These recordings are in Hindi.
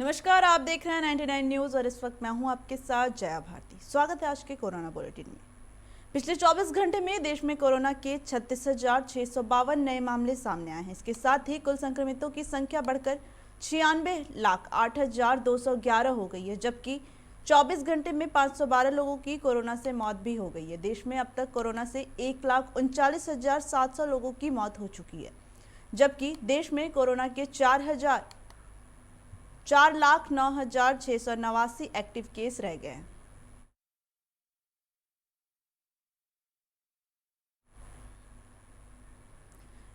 नमस्कार, आप देख रहे हैं 99 न्यूज और इस वक्त मैं हूं आपके साथ जया भारती। स्वागत है आज के कोरोना बुलेटिन में। पिछले 24 घंटे में देश में कोरोना के 36,652 नए मामले सामने आए हैं। इसके साथ ही कुल संक्रमितों की संख्या बढ़कर 96,08,211 हो गई है, जबकि 24 घंटे में 512 लोगों की कोरोना से मौत भी हो गई है। देश में अब तक कोरोना से 1,39,700 लोगों की मौत हो चुकी है, जबकि देश में कोरोना के 4,09,689 एक्टिव केस रह गए हैं।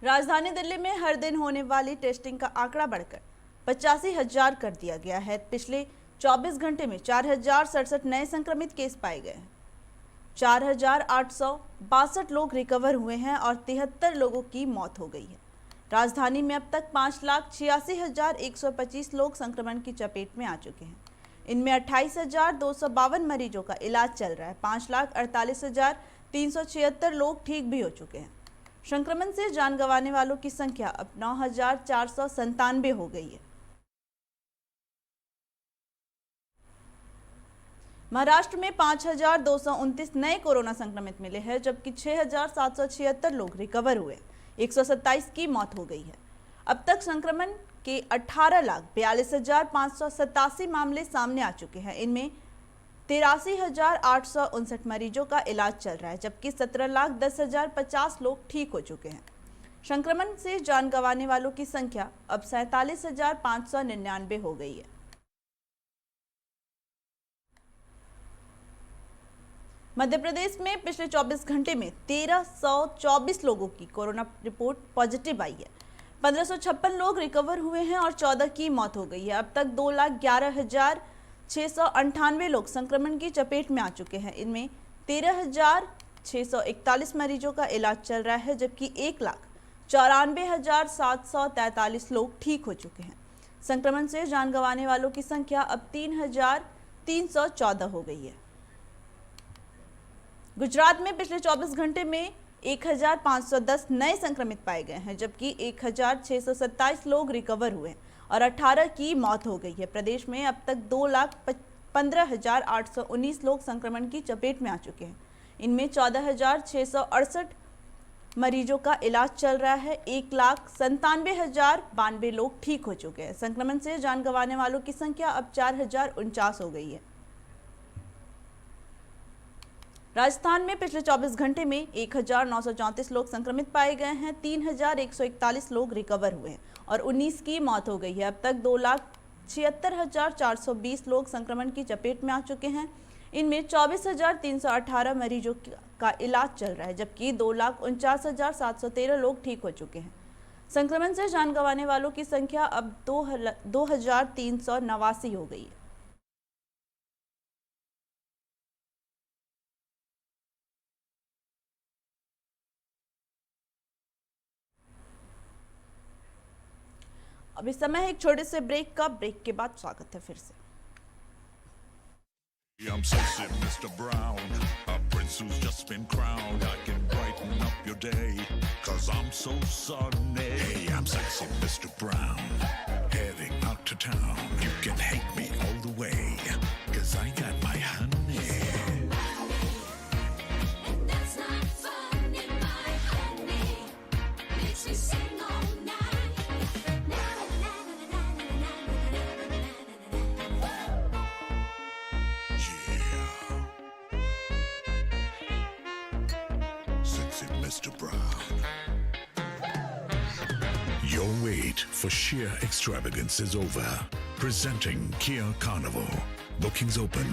राजधानी दिल्ली में हर दिन होने वाली टेस्टिंग का आंकड़ा बढ़कर 85,000 कर दिया गया है। पिछले 24 घंटे में 4,067 नए संक्रमित केस पाए गए हैं। 4,862 लोग रिकवर हुए हैं और 73 लोगों की मौत हो गई है। राजधानी में अब तक 5,86,125 लोग संक्रमण की चपेट में आ चुके हैं। इनमें 28,252 मरीजों का इलाज चल रहा है। 5,48,376 लोग ठीक भी हो चुके हैं। संक्रमण से जान गंवाने वालों की संख्या अब 9,497 हो गई है। महाराष्ट्र में 5,229 नए कोरोना संक्रमित मिले हैं, जबकि 6,776 लोग रिकवर हुए। 127 की मौत हो गई है। अब तक संक्रमण के 18,42,587 मामले सामने आ चुके हैं। इनमें 83,859 मरीजों का इलाज चल रहा है, जबकि 17,10,050 लोग ठीक हो चुके हैं। संक्रमण से जान गंवाने वालों की संख्या अब 47,599 हो गई है। मध्य प्रदेश में पिछले 24 घंटे में 1,324 लोगों की कोरोना रिपोर्ट पॉजिटिव आई है। 1,556 लोग रिकवर हुए हैं और 14 की मौत हो गई है। अब तक 2,11,698 लोग संक्रमण की चपेट में आ चुके हैं। इनमें 13,641 मरीजों का इलाज चल रहा है, जबकि 1,94,743 लोग ठीक हो चुके हैं। संक्रमण से जान गंवाने वालों की संख्या अब 3,314 हो गई है। गुजरात में पिछले 24 घंटे में 1,510 नए संक्रमित पाए गए हैं, जबकि 1,627 लोग रिकवर हुए और 18 की मौत हो गई है। प्रदेश में अब तक 2,15,819 लोग संक्रमण की चपेट में आ चुके हैं। इनमें 14,668 मरीजों का इलाज चल रहा है। 1,97,092 लोग ठीक हो चुके हैं। संक्रमण से जान गंवाने वालों की संख्या अब 4,049 हो गई है। राजस्थान में पिछले 24 घंटे में 1,934 लोग संक्रमित पाए गए हैं। 3,141 लोग रिकवर हुए हैं और 19 की मौत हो गई है। अब तक 2,76,420 लोग संक्रमण की चपेट में आ चुके हैं। इनमें 24,318 मरीजों का इलाज चल रहा है, जबकि 2,49,713 लोग ठीक हो चुके हैं। संक्रमण से जान गंवाने वालों की संख्या अब 2,389 हो गई है। अब इस समय एक छोटे से ब्रेक का। ब्रेक के बाद स्वागत है फिर से। I'm sexy, Mr. Brown, a prince who's just been crowned. I can brighten up your day, 'cause I'm so sunny. Hey, I'm sexy, Mr. Brown, heading out to town. You can hate me all the way, 'cause I got my honey. And that's not funny, my honey makes me sing all night. Mr. Brown. Your wait for sheer extravagance is over. Presenting Kia Carnival. Bookings open.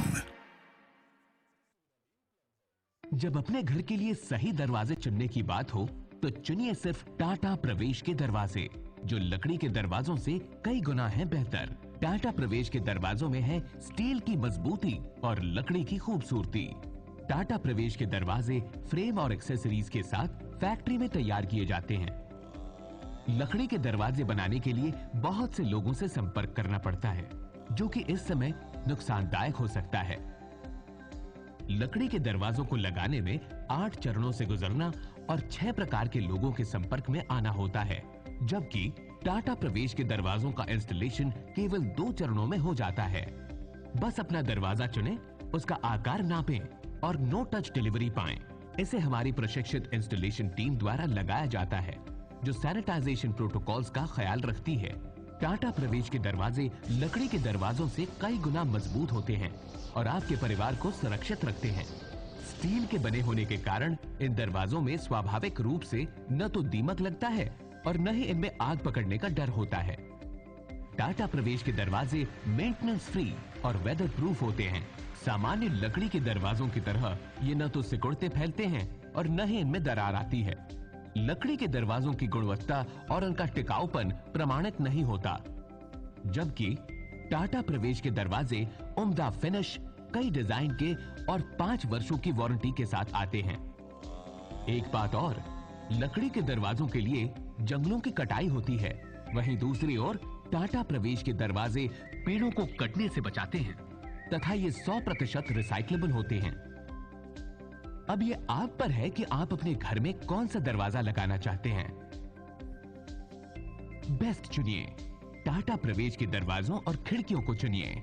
जब अपने घर के लिए सही दरवाजे चुनने की बात हो तो चुनिए सिर्फ टाटा प्रवेश के दरवाजे, जो लकड़ी के दरवाजों से कई गुना है बेहतर। टाटा प्रवेश के दरवाजों में है स्टील की मजबूती और लकड़ी की खूबसूरती। टाटा प्रवेश के दरवाजे फ्रेम और एक्सेसरीज के साथ फैक्ट्री में तैयार किए जाते हैं। लकड़ी के दरवाजे बनाने के लिए बहुत से लोगों से संपर्क करना पड़ता है, जो कि इस समय नुकसानदायक हो सकता है। लकड़ी के दरवाजों को लगाने में 8 चरणों से गुजरना और 6 प्रकार के लोगों के संपर्क में आना होता है, जबकि टाटा प्रवेश के दरवाजों का इंस्टॉलेशन केवल 2 चरणों में हो जाता है। बस अपना दरवाजा चुनें, उसका आकार नापें और नो टच डिलीवरी पाएं। इसे हमारी प्रशिक्षित इंस्टॉलेशन टीम द्वारा लगाया जाता है, जो सैनिटाइजेशन प्रोटोकॉल्स का ख्याल रखती है। टाटा प्रवेश के दरवाजे लकड़ी के दरवाजों से कई गुना मजबूत होते हैं और आपके परिवार को सुरक्षित रखते हैं। स्टील के बने होने के कारण इन दरवाजों में स्वाभाविक रूप से न तो दीमक लगता है और न ही इनमें आग पकड़ने का डर होता है। टाटा प्रवेश के दरवाजे मेंटेनेंस फ्री और वेदर प्रूफ होते हैं। सामान्य लकड़ी के दरवाजों की तरह ये न तो सिकुड़ते फैलते हैं और न ही इनमें दरार आती है। लकड़ी के दरवाजों की गुणवत्ता और उनका टिकाऊपन प्रमाणित नहीं होता, जबकि टाटा प्रवेश के दरवाजे उम्दा फिनिश, कई डिजाइन के और 5 वर्षों की वारंटी के साथ आते हैं। एक बात और, लकड़ी के दरवाजों के लिए जंगलों की कटाई होती है, वहीं दूसरी ओर टाटा प्रवेश के दरवाजे पेड़ों को कटने से बचाते हैं तथा ये 100% रिसाइक्लेबल होते हैं। अब ये आप पर है कि आप अपने घर में कौन सा दरवाजा लगाना चाहते हैं। बेस्ट चुनिए, टाटा प्रवेश के दरवाजों और खिड़कियों को चुनिए।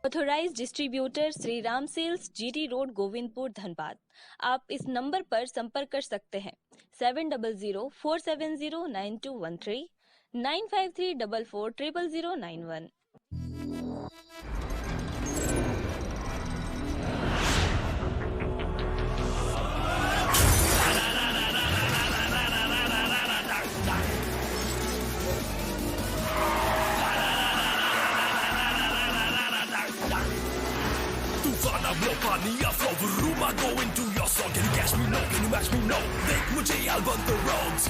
Authorise distributor Shri Ram sales, GT road, Govindpur, Dhanbad. आप इस नंबर पर संपर्क कर सकते हैं 7004709213 9534400091। Mania flow room, I go into your song. Can you catch me? No. Can you match me? No. Make mujhe I'll burn the roads.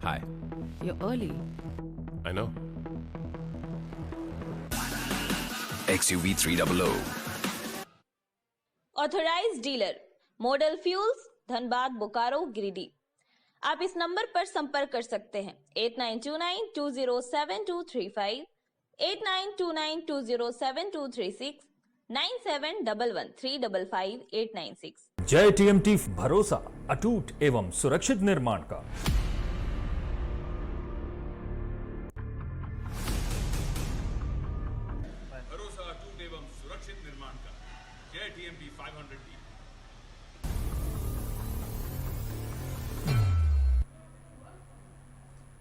Hi. You're early. I know. XUV 300. Authorise dealer model fuels, Dhanbad, Bokaro, Giridih. आप इस नंबर पर संपर्क कर सकते हैं 8929207235, 8929207236, 9711355896। जय टीएमटी, भरोसा अटूट एवं सुरक्षित निर्माण का। भरोसा अटूट एवं सुरक्षित निर्माण का। जय टीएमटी 500D।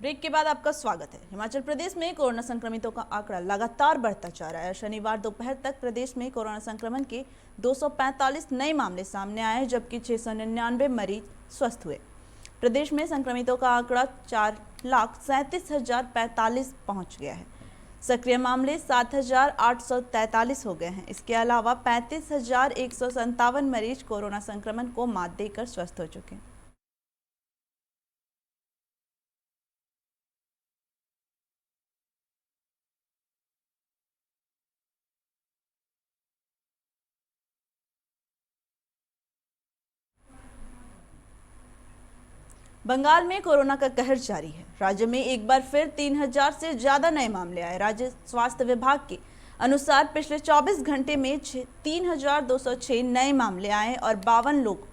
ब्रेक के बाद आपका स्वागत है। हिमाचल प्रदेश में कोरोना संक्रमितों का आंकड़ा लगातार बढ़ता जा रहा है। शनिवार दोपहर तक प्रदेश में कोरोना संक्रमण के 245 नए मामले सामने आए, जबकि 699 मरीज स्वस्थ हुए। प्रदेश में संक्रमितों का आंकड़ा 4,37,045 पहुंच गया है। सक्रिय मामले 7,843 हो गए हैं। इसके अलावा 35,157 मरीज कोरोना संक्रमण को मात देकर स्वस्थ हो चुके हैं। बंगाल में कोरोना का कहर जारी है। राज्य में एक बार फिर 3,000 से ज्यादा नए मामले आए। राज्य स्वास्थ्य विभाग के अनुसार पिछले 24 घंटे में 3,206 नए मामले आए और 52 लोग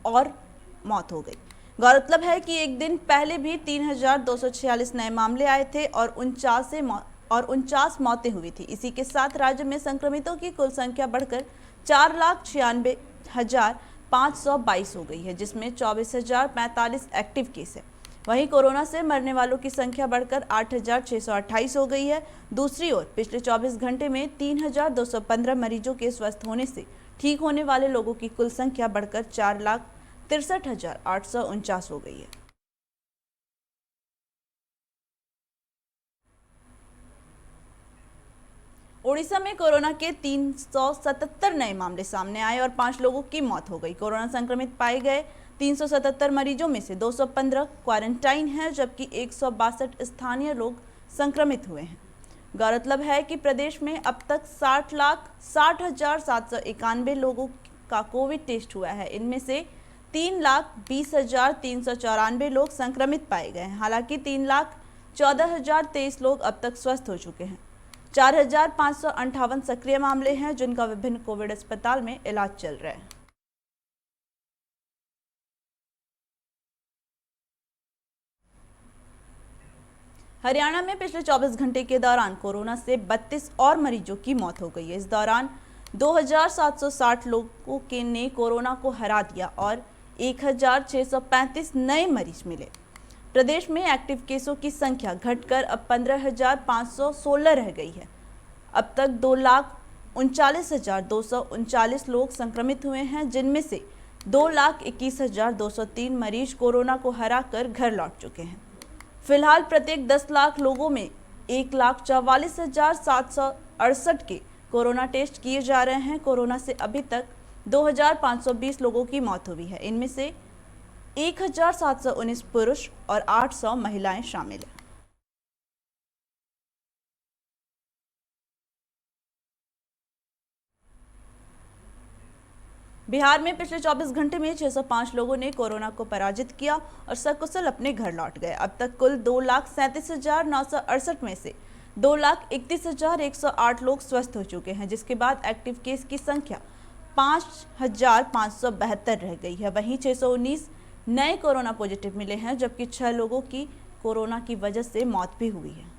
और मौत हो गई। गौरतलब है कि एक दिन पहले भी 3,246 नए मामले आए थे और 49 मौतें हुई थी। इसी के साथ राज्य में संक्रमितों की कुल संख्या बढ़कर 4,96,522 हो गई है, जिसमें 24,045 एक्टिव केस है। वहीं कोरोना से मरने वालों की संख्या बढ़कर 8,628 हो गई है। दूसरी ओर पिछले 24 घंटे में 3,215 मरीजों के स्वस्थ होने से ठीक होने वाले लोगों की कुल संख्या बढ़कर 4,63,849 हो गई है। ओडिशा में कोरोना के 377 नए मामले सामने आए और 5 लोगों की मौत हो गई। कोरोना संक्रमित पाए गए 377 मरीजों में से 215 क्वारंटाइन हैं, जबकि 162 स्थानीय लोग संक्रमित हुए हैं। गौरतलब है कि प्रदेश में अब तक 60,60,791 लोगों का कोविड टेस्ट हुआ है। इनमें से 3,20,394 लोग संक्रमित पाए गए हैं। हालांकि 3,14,023 लोग अब तक स्वस्थ हो चुके हैं। 4,558 सक्रिय मामले हैं जिनका विभिन्न कोविड अस्पताल में इलाज चल रहा है। हरियाणा में पिछले 24 घंटे के दौरान कोरोना से 32 और मरीजों की मौत हो गई है। इस दौरान 2,760 लोगों ने कोरोना को हरा दिया और 1,635 नए मरीज मिले। प्रदेश में एक्टिव केसों की संख्या घटकर अब 15,516 रह गई है। अब तक 2,39,239 लोग संक्रमित हुए हैं, जिनमें से 2,21,203 मरीज कोरोना को हराकर घर लौट चुके हैं। फिलहाल प्रत्येक 10 लाख लोगों में 1,44,768 के कोरोना टेस्ट किए जा रहे हैं। कोरोना से अभी तक 2,520 लोगों की मौत हुई है। इनमें से 1,719 पुरुष और 800 महिलाएं शामिल हैं। बिहार में पिछले 24 घंटे में 605 लोगों ने कोरोना को पराजित किया और सकुशल अपने घर लौट गए। अब तक कुल 2,37,968 में से 2,31,108 लोग स्वस्थ हो चुके हैं, जिसके बाद एक्टिव केस की संख्या 5,572 रह गई है। वहीं 619 नए कोरोना पॉजिटिव मिले हैं, जबकि 6 लोगों की कोरोना की वजह से मौत भी हुई है।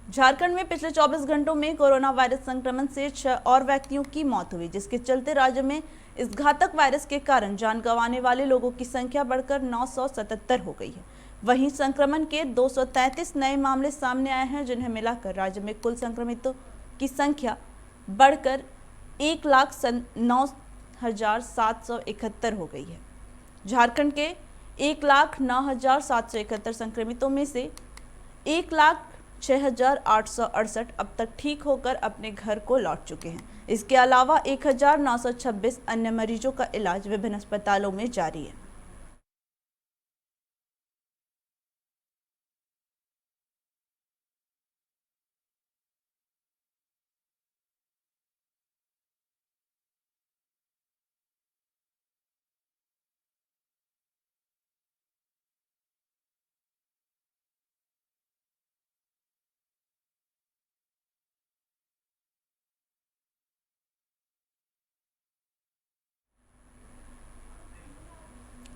झारखंड में पिछले 24 घंटों में कोरोना वायरस संक्रमण से 6 और व्यक्तियों की मौत हुई, जिसके चलते राज्य में इस घातक वायरस के कारण जान गंवाने वाले लोगों की संख्या बढ़कर 977 हो गई है। वहीं संक्रमण के 233 नए मामले सामने आए हैं, जिन्हें मिलाकर राज्य में कुल संक्रमितों की संख्या बढ़कर 1,09,771 हो गई है। झारखंड के 1,09,771 संक्रमितों में से 1,06,868 अब तक ठीक होकर अपने घर को लौट चुके हैं। इसके अलावा 1,926 अन्य मरीजों का इलाज विभिन्न अस्पतालों में जारी है।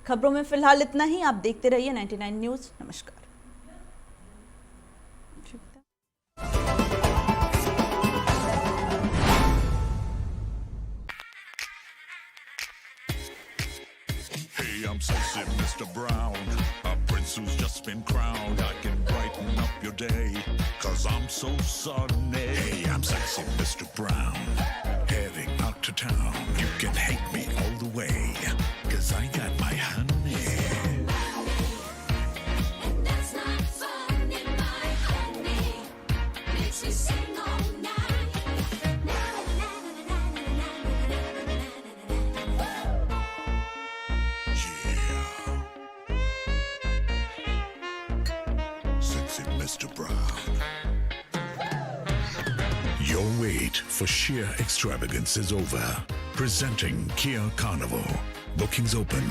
खबरों में फिलहाल इतना ही। आप देखते रहिए 99 न्यूज़। नमस्कार। Hey, I'm sexy Mr. Brown, a prince who's just been crowned. I can brighten up your day, 'cause I'm so sunny. Hey, I'm sexy Mr. Brown, heading out to town. You can hate me all the way, 'cause I got my honey. And that's not funny, my honey. Makes me sing all night. Sexy Mr. Brown. Your wait for sheer extravagance is over. Presenting Kia Carnival. Bookings open.